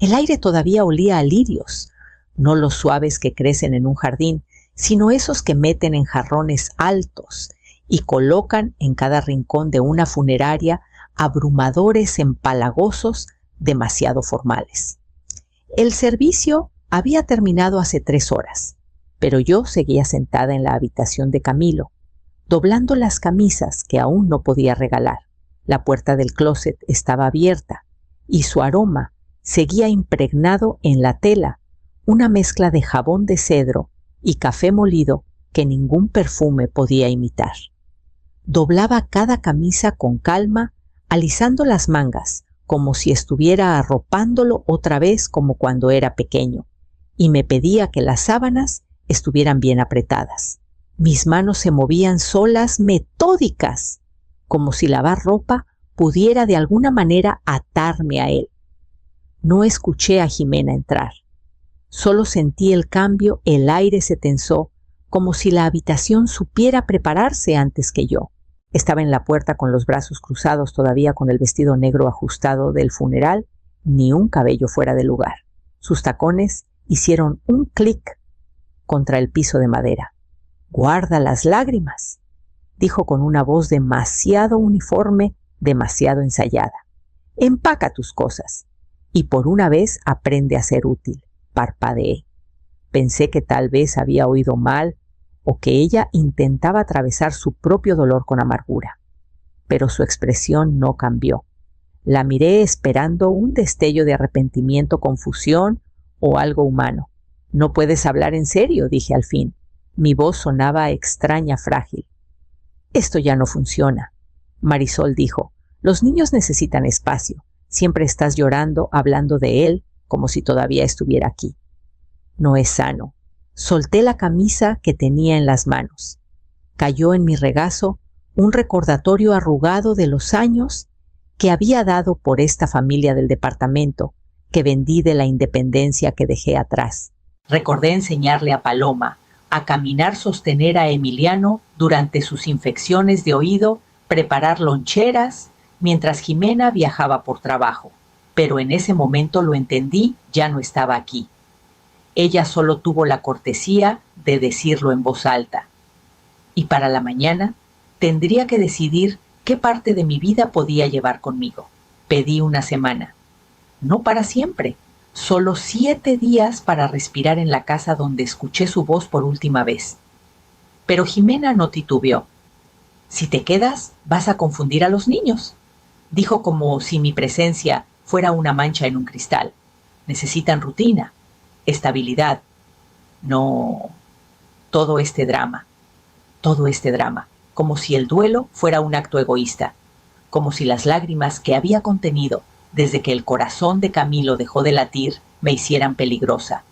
El aire todavía olía a lirios, no los suaves que crecen en un jardín, sino esos que meten en jarrones altos y colocan en cada rincón de una funeraria abrumadores empalagosos demasiado formales. El servicio había terminado hace 3 horas, pero yo seguía sentada en la habitación de Camilo, doblando las camisas que aún no podía regalar. La puerta del closet estaba abierta y su aroma seguía impregnado en la tela, una mezcla de jabón de cedro y café molido que ningún perfume podía imitar. Doblaba cada camisa con calma, alisando las mangas, como si estuviera arropándolo otra vez como cuando era pequeño, y me pedía que las sábanas estuvieran bien apretadas. Mis manos se movían solas, metódicas, como si lavar ropa pudiera de alguna manera atarme a él. No escuché a Jimena entrar. Solo sentí el cambio, el aire se tensó, como si la habitación supiera prepararse antes que yo. Estaba en la puerta con los brazos cruzados, todavía con el vestido negro ajustado del funeral, ni un cabello fuera de lugar. Sus tacones hicieron un clic contra el piso de madera. «Guarda las lágrimas», dijo con una voz demasiado uniforme, demasiado ensayada. «Empaca tus cosas y por una vez aprende a ser útil». Parpadeé. Pensé que tal vez había oído mal o que ella intentaba atravesar su propio dolor con amargura. Pero su expresión no cambió. La miré esperando un destello de arrepentimiento, confusión o algo humano. «¿No puedes hablar en serio?», dije al fin. Mi voz sonaba extraña, frágil. «Esto ya no funciona», Marisol dijo. «Los niños necesitan espacio. Siempre estás llorando, hablando de él, como si todavía estuviera aquí. No es sano». Solté la camisa que tenía en las manos. Cayó en mi regazo un recordatorio arrugado de los años que había dado por esta familia del departamento que vendí de la independencia que dejé atrás. Recordé enseñarle a Paloma a caminar, sostener a Emiliano durante sus infecciones de oído, preparar loncheras, mientras Jimena viajaba por trabajo. Pero en ese momento lo entendí, ya no estaba aquí. Ella solo tuvo la cortesía de decirlo en voz alta. Y para la mañana tendría que decidir qué parte de mi vida podía llevar conmigo. Pedí una semana. No para siempre, solo 7 días para respirar en la casa donde escuché su voz por última vez. Pero Jimena no titubeó. «Si te quedas, vas a confundir a los niños», dijo como si mi presencia fuera una mancha en un cristal. «Necesitan rutina, estabilidad. No, todo este drama, como si el duelo fuera un acto egoísta, como si las lágrimas que había contenido desde que el corazón de Camilo dejó de latir me hicieran peligrosa.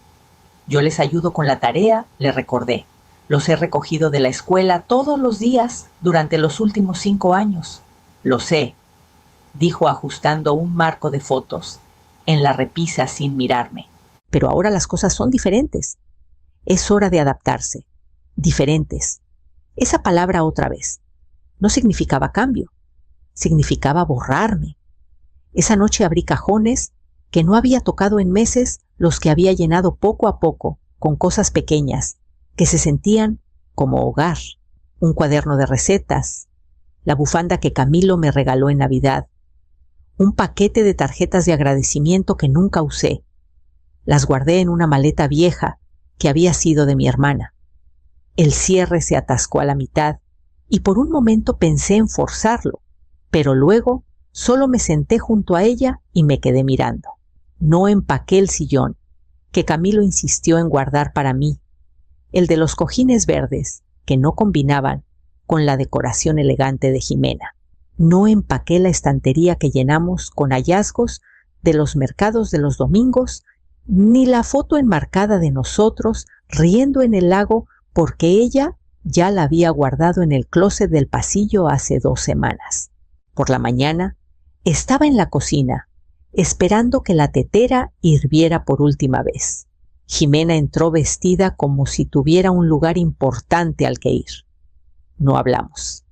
Yo les ayudo con la tarea», le recordé. «Los he recogido de la escuela todos los días durante los últimos 5 años. Lo sé», dijo ajustando un marco de fotos en la repisa sin mirarme. «Pero ahora las cosas son diferentes. Es hora de adaptarse. Diferentes». Esa palabra otra vez. No significaba cambio. Significaba borrarme. Esa noche abrí cajones que no había tocado en meses, los que había llenado poco a poco con cosas pequeñas que se sentían como hogar. Un cuaderno de recetas, la bufanda que Camilo me regaló en Navidad, un paquete de tarjetas de agradecimiento que nunca usé. Las guardé en una maleta vieja que había sido de mi hermana. El cierre se atascó a la mitad y por un momento pensé en forzarlo, pero luego solo me senté junto a ella y me quedé mirando. No empaqué el sillón, que Camilo insistió en guardar para mí, el de los cojines verdes, que no combinaban con la decoración elegante de Jimena. No empaqué la estantería que llenamos con hallazgos de los mercados de los domingos, ni la foto enmarcada de nosotros riendo en el lago porque ella ya la había guardado en el closet del pasillo hace 2 semanas. Por la mañana estaba en la cocina, esperando que la tetera hirviera por última vez. Jimena entró vestida como si tuviera un lugar importante al que ir. No hablamos.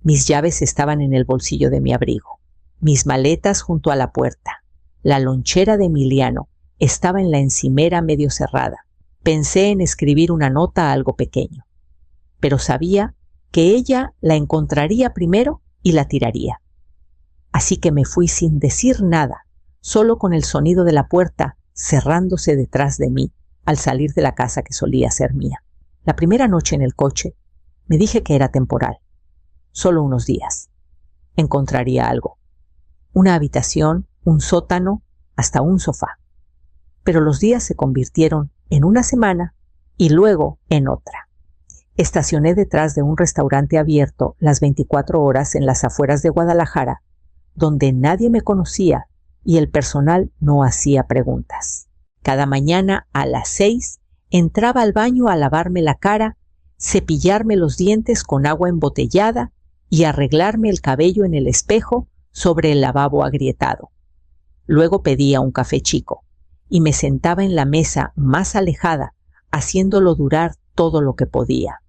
Mis llaves estaban en el bolsillo de mi abrigo, mis maletas junto a la puerta. La lonchera de Emiliano estaba en la encimera medio cerrada. Pensé en escribir una nota algo pequeño, pero sabía que ella la encontraría primero y la tiraría. Así que me fui sin decir nada, solo con el sonido de la puerta cerrándose detrás de mí al salir de la casa que solía ser mía. La primera noche en el coche me dije que era temporal, solo unos días. Encontraría algo, una habitación, un sótano, hasta un sofá. Pero los días se convirtieron en una semana y luego en otra. Estacioné detrás de un restaurante abierto las 24 horas en las afueras de Guadalajara, donde nadie me conocía y el personal no hacía preguntas. Cada mañana a las 6 entraba al baño a lavarme la cara, cepillarme los dientes con agua embotellada y arreglarme el cabello en el espejo sobre el lavabo agrietado. Luego pedía un café chico y me sentaba en la mesa más alejada, haciéndolo durar todo lo que podía.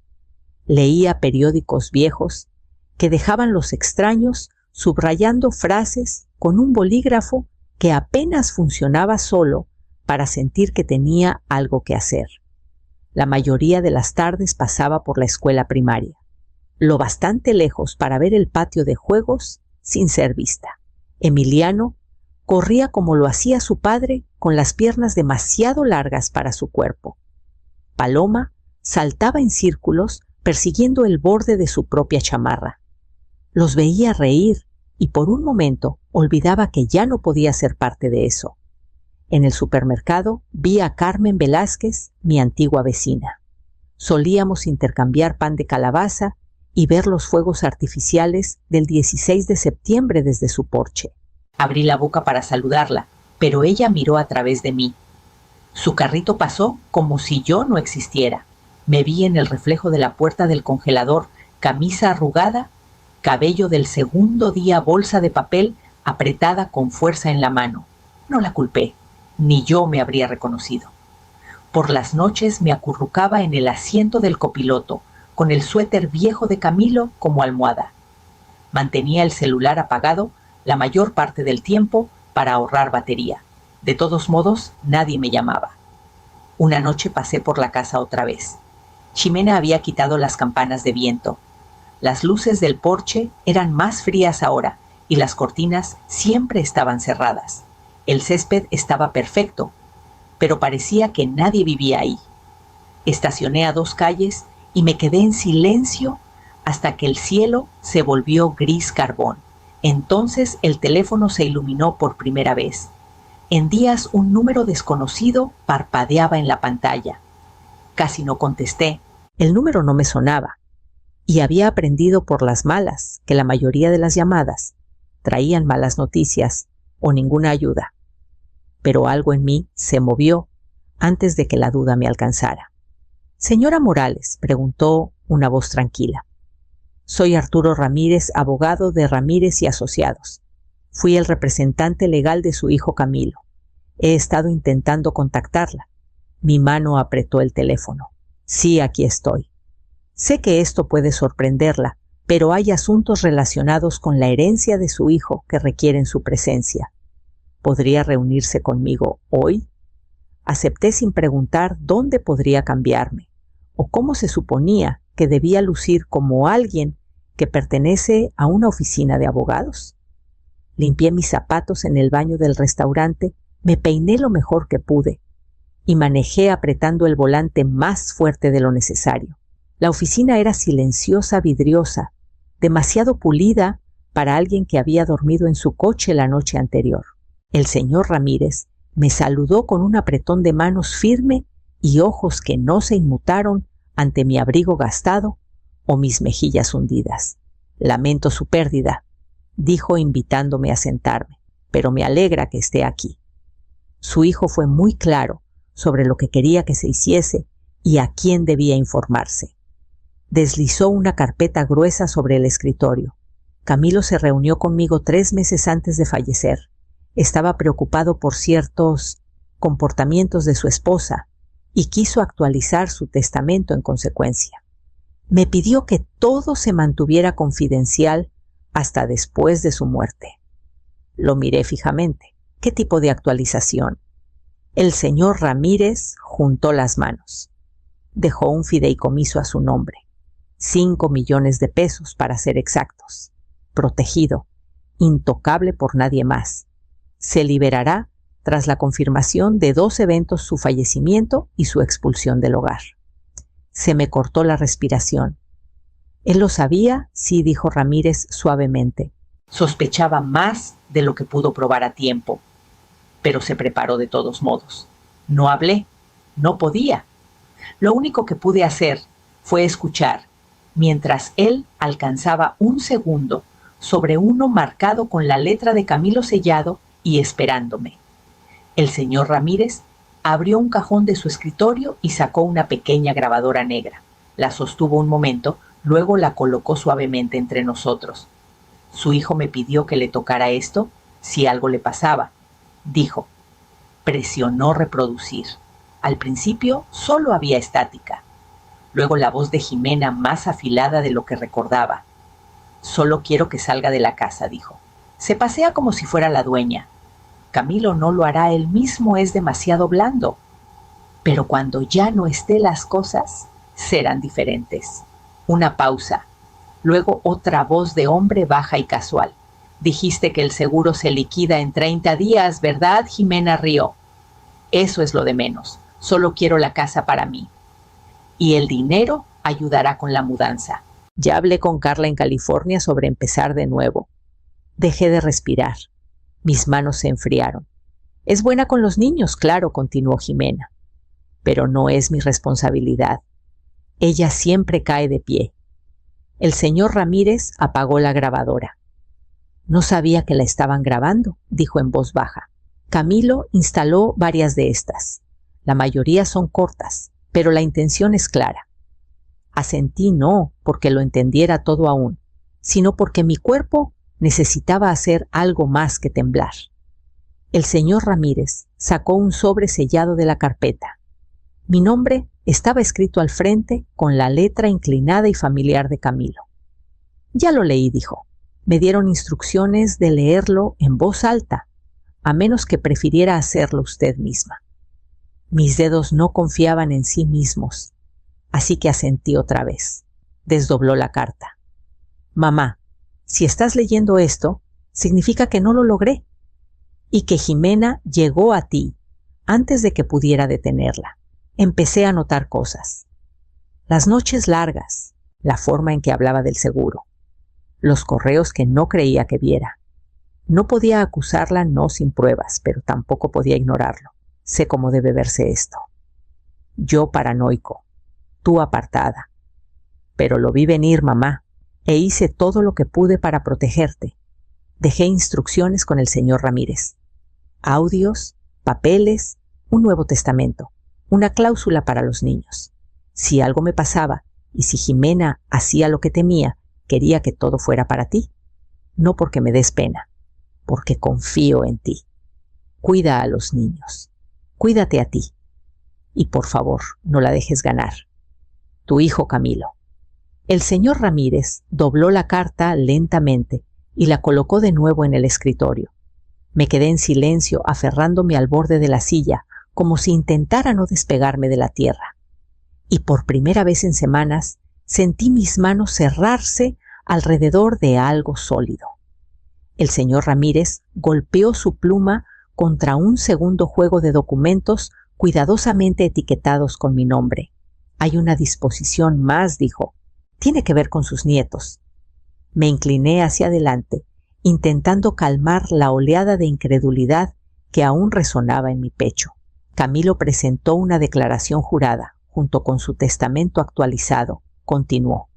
Leía periódicos viejos que dejaban los extraños subrayando frases con un bolígrafo que apenas funcionaba solo para sentir que tenía algo que hacer. La mayoría de las tardes pasaba por la escuela primaria, lo bastante lejos para ver el patio de juegos sin ser vista. Emiliano corría como lo hacía su padre, con las piernas demasiado largas para su cuerpo. Paloma saltaba en círculos persiguiendo el borde de su propia chamarra. Los veía reír y por un momento olvidaba que ya no podía ser parte de eso. En el supermercado vi a Carmen Velázquez, mi antigua vecina. Solíamos intercambiar pan de calabaza y ver los fuegos artificiales del 16 de septiembre desde su porche. Abrí la boca para saludarla, pero ella miró a través de mí. Su carrito pasó como si yo no existiera. Me vi en el reflejo de la puerta del congelador, camisa arrugada, cabello del segundo día, bolsa de papel apretada con fuerza en la mano. No la culpé, ni yo me habría reconocido. Por las noches me acurrucaba en el asiento del copiloto, con el suéter viejo de Camilo como almohada. Mantenía el celular apagado la mayor parte del tiempo para ahorrar batería. De todos modos, nadie me llamaba. Una noche pasé por la casa otra vez. Ximena había quitado las campanas de viento. Las luces del porche eran más frías ahora y las cortinas siempre estaban cerradas. El césped estaba perfecto, pero parecía que nadie vivía ahí. Estacioné a 2 calles y me quedé en silencio hasta que el cielo se volvió gris carbón. Entonces el teléfono se iluminó por primera vez. En días un número desconocido parpadeaba en la pantalla. Casi no contesté. El número no me sonaba y había aprendido por las malas que la mayoría de las llamadas traían malas noticias o ninguna ayuda. Pero algo en mí se movió antes de que la duda me alcanzara. «Señora Morales», preguntó una voz tranquila. «Soy Arturo Ramírez, abogado de Ramírez y Asociados. Fui el representante legal de su hijo Camilo. He estado intentando contactarla». Mi mano apretó el teléfono. «Sí, aquí estoy. Sé que esto puede sorprenderla, pero hay asuntos relacionados con la herencia de su hijo que requieren su presencia. ¿Podría reunirse conmigo hoy?» Acepté sin preguntar dónde podría cambiarme o cómo se suponía que debía lucir como alguien que pertenece a una oficina de abogados. Limpié mis zapatos en el baño del restaurante, me peiné lo mejor que pude y manejé apretando el volante más fuerte de lo necesario. La oficina era silenciosa, vidriosa, demasiado pulida para alguien que había dormido en su coche la noche anterior. El señor Ramírez me saludó con un apretón de manos firme y ojos que no se inmutaron ante mi abrigo gastado o mis mejillas hundidas. «Lamento su pérdida», dijo invitándome a sentarme, «pero me alegra que esté aquí». Su hijo fue muy claro sobre lo que quería que se hiciese y a quién debía informarse. Deslizó una carpeta gruesa sobre el escritorio. Camilo se reunió conmigo 3 meses antes de fallecer. Estaba preocupado por ciertos comportamientos de su esposa y quiso actualizar su testamento en consecuencia. Me pidió que todo se mantuviera confidencial hasta después de su muerte. Lo miré fijamente. ¿Qué tipo de actualización? El señor Ramírez juntó las manos. Dejó un fideicomiso a su nombre. 5 millones de pesos para ser exactos. Protegido, intocable por nadie más. Se liberará tras la confirmación de 2 eventos: su fallecimiento y su expulsión del hogar. Se me cortó la respiración. ¿Él lo sabía? Sí, dijo Ramírez suavemente. Sospechaba más de lo que pudo probar a tiempo, pero se preparó de todos modos. No hablé, no podía. Lo único que pude hacer fue escuchar, mientras él alcanzaba un segundo sobre uno marcado con la letra de Camilo sellado y esperándome. El señor Ramírez abrió un cajón de su escritorio y sacó una pequeña grabadora negra. La sostuvo un momento, luego la colocó suavemente entre nosotros. Su hijo me pidió que le tocara esto si algo le pasaba, dijo. Presionó reproducir. Al principio solo había estática. Luego la voz de Jimena, más afilada de lo que recordaba. Solo quiero que salga de la casa, dijo. Se pasea como si fuera la dueña. Camilo no lo hará él mismo, es demasiado blando. Pero cuando ya no esté, las cosas serán diferentes. Una pausa. Luego otra voz de hombre baja y casual. Dijiste que el seguro se liquida en 30 días, ¿verdad? Jimena rió. Eso es lo de menos. Solo quiero la casa para mí. Y el dinero ayudará con la mudanza. Ya hablé con Carla en California sobre empezar de nuevo. Dejé de respirar. Mis manos se enfriaron. Es buena con los niños, claro, continuó Jimena. Pero no es mi responsabilidad. Ella siempre cae de pie. El señor Ramírez apagó la grabadora. No sabía que la estaban grabando, dijo en voz baja. Camilo instaló varias de estas. La mayoría son cortas, pero la intención es clara. Asentí no porque lo entendiera todo aún, sino porque mi cuerpo necesitaba hacer algo más que temblar. El señor Ramírez sacó un sobre sellado de la carpeta. Mi nombre estaba escrito al frente con la letra inclinada y familiar de Camilo. Ya lo leí, dijo. Me dieron instrucciones de leerlo en voz alta, a menos que prefiriera hacerlo usted misma. Mis dedos no confiaban en sí mismos, así que asentí otra vez. Desdobló la carta. Mamá, si estás leyendo esto, significa que no lo logré y que Jimena llegó a ti antes de que pudiera detenerla. Empecé a notar cosas. Las noches largas, la forma en que hablaba del seguro, los correos que no creía que viera. No podía acusarla, no sin pruebas, pero tampoco podía ignorarlo. Sé cómo debe verse esto. Yo paranoico, tú apartada. Pero lo vi venir, mamá, e hice todo lo que pude para protegerte. Dejé instrucciones con el señor Ramírez. Audios, papeles, un Nuevo Testamento, una cláusula para los niños. Si algo me pasaba y si Jimena hacía lo que temía, quería que todo fuera para ti. No porque me des pena, porque confío en ti. Cuida a los niños. Cuídate a ti. Y por favor, no la dejes ganar. Tu hijo Camilo. El señor Ramírez dobló la carta lentamente y la colocó de nuevo en el escritorio. Me quedé en silencio, aferrándome al borde de la silla, como si intentara no despegarme de la tierra. Y por primera vez en semanas sentí mis manos cerrarse alrededor de algo sólido. El señor Ramírez golpeó su pluma contra un segundo juego de documentos cuidadosamente etiquetados con mi nombre. Hay una disposición más, dijo. Tiene que ver con sus nietos. Me incliné hacia adelante, intentando calmar la oleada de incredulidad que aún resonaba en mi pecho. Camilo presentó una declaración jurada, junto con su testamento actualizado. Continuó.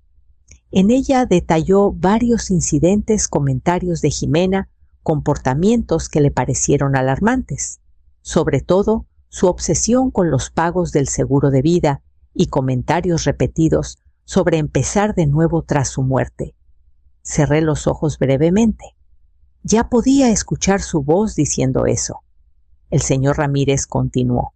En ella detalló varios incidentes, comentarios de Jimena, comportamientos que le parecieron alarmantes, sobre todo su obsesión con los pagos del seguro de vida y comentarios repetidos sobre empezar de nuevo tras su muerte. Cerré los ojos brevemente. Ya podía escuchar su voz diciendo eso. El señor Ramírez continuó.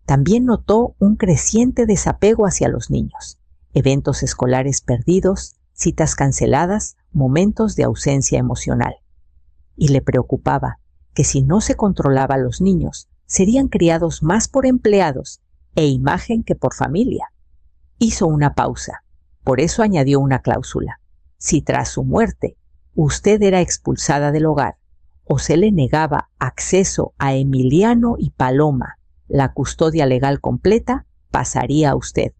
También notó un creciente desapego hacia los niños, eventos escolares perdidos, citas canceladas, momentos de ausencia emocional. Y le preocupaba que si no se controlaba a los niños, serían criados más por empleados e imagen que por familia. Hizo una pausa. Por eso añadió una cláusula. Si tras su muerte usted era expulsada del hogar o se le negaba acceso a Emiliano y Paloma, la custodia legal completa pasaría a usted.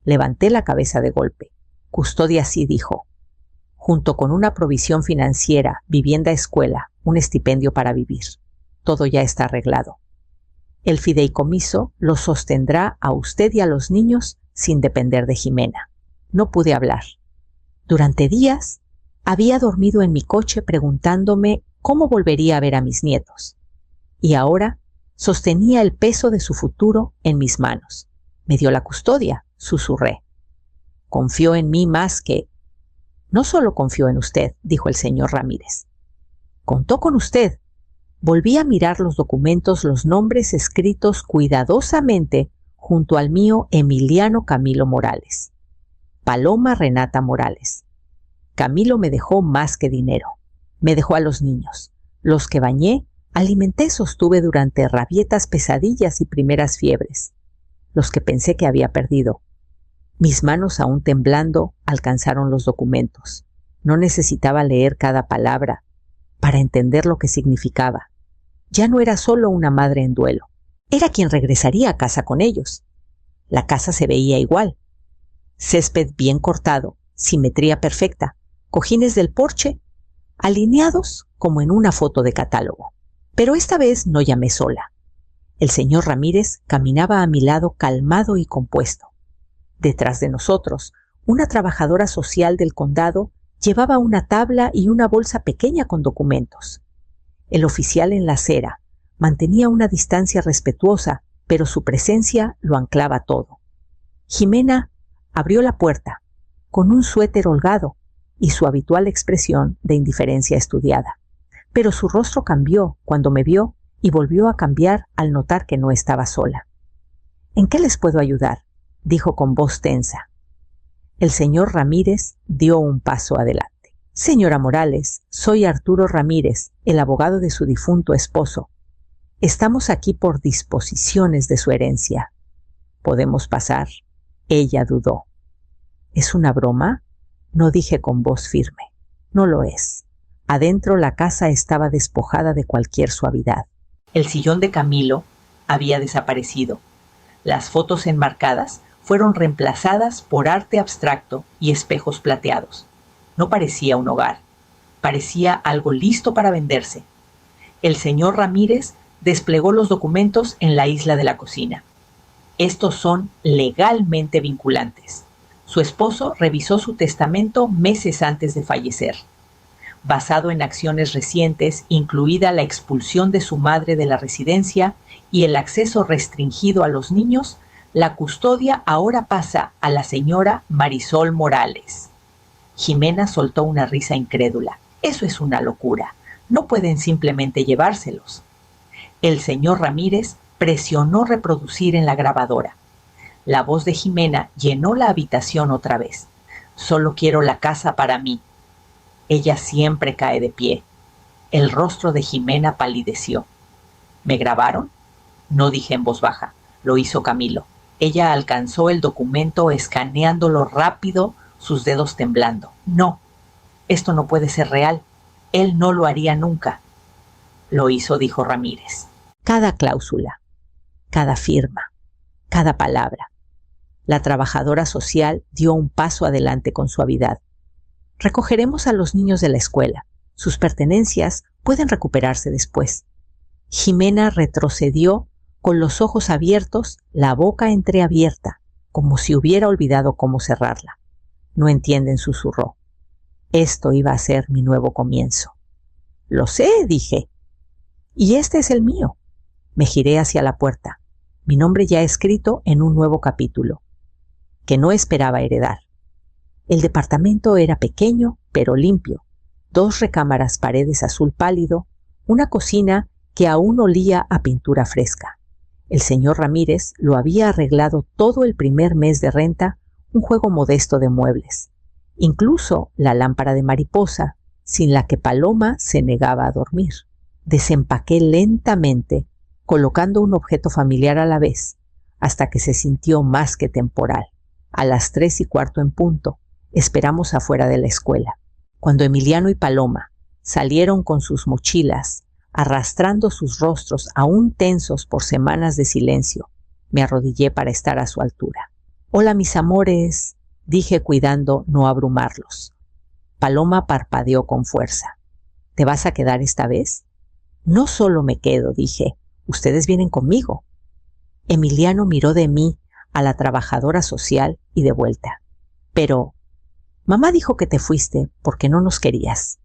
Levanté la cabeza de golpe. Custodia sí, dijo. Junto con una provisión financiera, vivienda, escuela, un estipendio para vivir. Todo ya está arreglado. El fideicomiso lo sostendrá a usted y a los niños sin depender de Jimena. No pude hablar. Durante días había dormido en mi coche preguntándome cómo volvería a ver a mis nietos. Y ahora sostenía el peso de su futuro en mis manos. Me dio la custodia, susurré. Confió en mí más que... No solo confió en usted, dijo el señor Ramírez. Contó con usted. Volví a mirar los documentos, los nombres escritos cuidadosamente junto al mío Emiliano Camilo Morales. Paloma Renata Morales. Camilo me dejó más que dinero. Me dejó a los niños. Los que bañé, alimenté, sostuve durante rabietas, pesadillas y primeras fiebres. Los que pensé que había perdido. Mis manos aún temblando alcanzaron los documentos. No necesitaba leer cada palabra para entender lo que significaba. Ya no era solo una madre en duelo. Era quien regresaría a casa con ellos. La casa se veía igual. Césped bien cortado, simetría perfecta, cojines del porche, alineados como en una foto de catálogo. Pero esta vez no llamé sola. El señor Ramírez caminaba a mi lado calmado y compuesto. Detrás de nosotros, una trabajadora social del condado llevaba una tabla y una bolsa pequeña con documentos. El oficial en la acera mantenía una distancia respetuosa, pero su presencia lo anclaba todo. Jimena abrió la puerta, con un suéter holgado y su habitual expresión de indiferencia estudiada. Pero su rostro cambió cuando me vio y volvió a cambiar al notar que no estaba sola. ¿En qué les puedo ayudar?, dijo con voz tensa. El señor Ramírez dio un paso adelante. Señora Morales, soy Arturo Ramírez, el abogado de su difunto esposo. Estamos aquí por disposiciones de su herencia. ¿Podemos pasar? Ella dudó. ¿Es una broma?, no dije con voz firme. No lo es. Adentro la casa estaba despojada de cualquier suavidad. El sillón de Camilo había desaparecido. Las fotos enmarcadas fueron reemplazadas por arte abstracto y espejos plateados. No parecía un hogar. Parecía algo listo para venderse. El señor Ramírez desplegó los documentos en la isla de la cocina. Estos son legalmente vinculantes. Su esposo revisó su testamento meses antes de fallecer. Basado en acciones recientes, incluida la expulsión de su madre de la residencia y el acceso restringido a los niños, la custodia ahora pasa a la señora Marisol Morales. Jimena soltó una risa incrédula. Eso es una locura. No pueden simplemente llevárselos. El señor Ramírez presionó reproducir en la grabadora. La voz de Jimena llenó la habitación otra vez. Solo quiero la casa para mí. Ella siempre cae de pie. El rostro de Jimena palideció. ¿Me grabaron?, no dije en voz baja. Lo hizo Camilo. Ella alcanzó el documento escaneándolo rápido, sus dedos temblando. No, esto no puede ser real. Él no lo haría nunca. Lo hizo, dijo Ramírez. Cada cláusula, cada firma, cada palabra. La trabajadora social dio un paso adelante con suavidad. Recogeremos a los niños de la escuela. Sus pertenencias pueden recuperarse después. Jimena retrocedió con los ojos abiertos, la boca entreabierta, como si hubiera olvidado cómo cerrarla. No entienden, susurró. Esto iba a ser mi nuevo comienzo. Lo sé, dije. Y este es el mío. Me giré hacia la puerta. Mi nombre ya escrito en un nuevo capítulo, que no esperaba heredar. El departamento era pequeño, pero limpio. 2 recámaras, paredes azul pálido, una cocina que aún olía a pintura fresca. El señor Ramírez lo había arreglado todo el primer mes de renta, un juego modesto de muebles. Incluso la lámpara de mariposa, sin la que Paloma se negaba a dormir. Desempaqué lentamente, colocando un objeto familiar a la vez, hasta que se sintió más que temporal. A las 3:15 en punto, esperamos afuera de la escuela. Cuando Emiliano y Paloma salieron con sus mochilas, arrastrando sus rostros aún tensos por semanas de silencio, me arrodillé para estar a su altura. «Hola, mis amores», dije cuidando no abrumarlos. Paloma parpadeó con fuerza. «¿Te vas a quedar esta vez?» «No solo me quedo», dije. «Ustedes vienen conmigo». Emiliano miró de mí a la trabajadora social y de vuelta. «Pero mamá dijo que te fuiste porque no nos querías».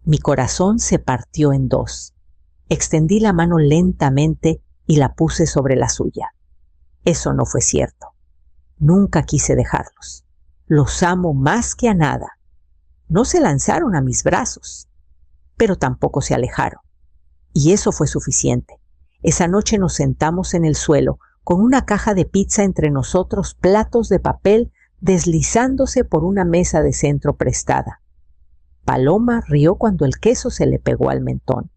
Mi corazón se partió en dos. Extendí la mano lentamente y la puse sobre la suya. Eso no fue cierto. Nunca quise dejarlos. Los amo más que a nada. No se lanzaron a mis brazos, pero tampoco se alejaron. Y eso fue suficiente. Esa noche nos sentamos en el suelo, con una caja de pizza entre nosotros, platos de papel deslizándose por una mesa de centro prestada. Paloma rió cuando el queso se le pegó al mentón.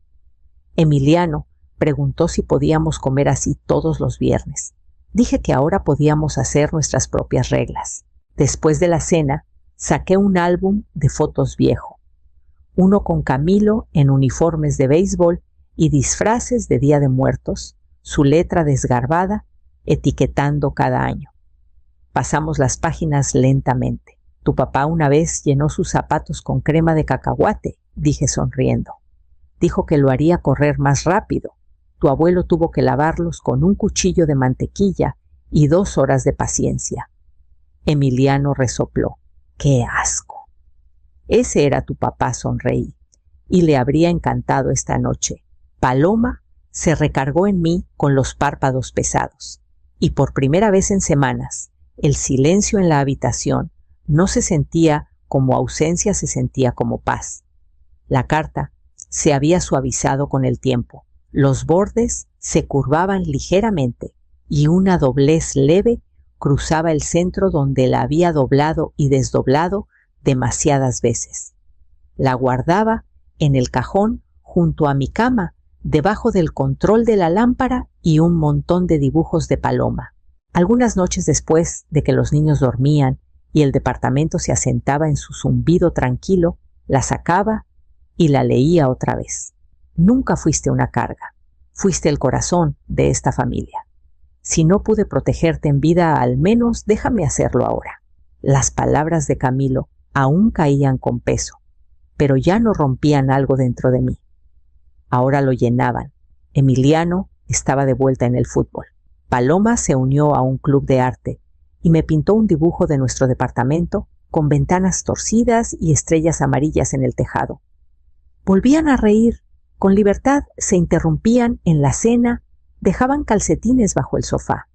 Emiliano preguntó si podíamos comer así todos los viernes. Dije que ahora podíamos hacer nuestras propias reglas. Después de la cena, saqué un álbum de fotos viejo. Uno con Camilo en uniformes de béisbol y disfraces de Día de Muertos, su letra desgarbada, etiquetando cada año. Pasamos las páginas lentamente. «Tu papá una vez llenó sus zapatos con crema de cacahuate», dije sonriendo. «Dijo que lo haría correr más rápido. Tu abuelo tuvo que lavarlos con un cuchillo de mantequilla y 2 horas de paciencia». Emiliano resopló. «¡Qué asco!». «Ese era tu papá», sonreí, «y le habría encantado esta noche». Paloma se recargó en mí con los párpados pesados, y por primera vez en semanas, el silencio en la habitación no se sentía como ausencia, se sentía como paz. La carta se había suavizado con el tiempo. Los bordes se curvaban ligeramente y una doblez leve cruzaba el centro donde la había doblado y desdoblado demasiadas veces. La guardaba en el cajón junto a mi cama, debajo del control de la lámpara y un montón de dibujos de Paloma. Algunas noches después de que los niños dormían y el departamento se asentaba en su zumbido tranquilo, la sacaba y la leía otra vez. Nunca fuiste una carga. Fuiste el corazón de esta familia. Si no pude protegerte en vida, al menos déjame hacerlo ahora. Las palabras de Camilo aún caían con peso, pero ya no rompían algo dentro de mí. Ahora lo llenaban. Emiliano estaba de vuelta en el fútbol. Paloma se unió a un club de arte y me pintó un dibujo de nuestro departamento con ventanas torcidas y estrellas amarillas en el tejado. Volvían a reír. Con libertad se interrumpían en la cena, dejaban calcetines bajo el sofá.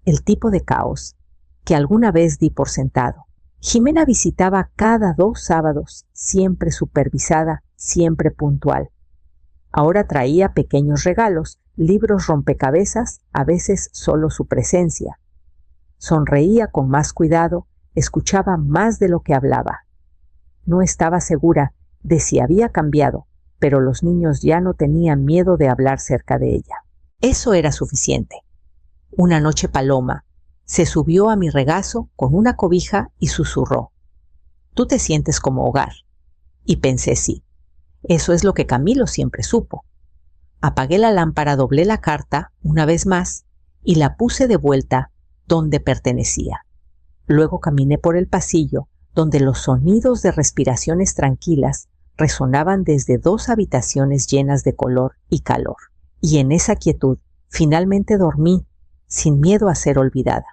El tipo de caos que alguna vez di por sentado. Jimena visitaba cada 2 sábados, siempre supervisada, siempre puntual. Ahora traía pequeños regalos, libros rompecabezas, a veces solo su presencia. Sonreía con más cuidado, escuchaba más de lo que hablaba. No estaba segura de si había cambiado, pero los niños ya no tenían miedo de hablar cerca de ella. Eso era suficiente. Una noche Paloma se subió a mi regazo con una cobija y susurró: «Tú te sientes como hogar». Y pensé, sí, eso es lo que Camilo siempre supo. Apagué la lámpara, doblé la carta una vez más y la puse de vuelta donde pertenecía. Luego caminé por el pasillo, donde los sonidos de respiraciones tranquilas resonaban desde 2 habitaciones llenas de color y calor. Y en esa quietud finalmente dormí, sin miedo a ser olvidada.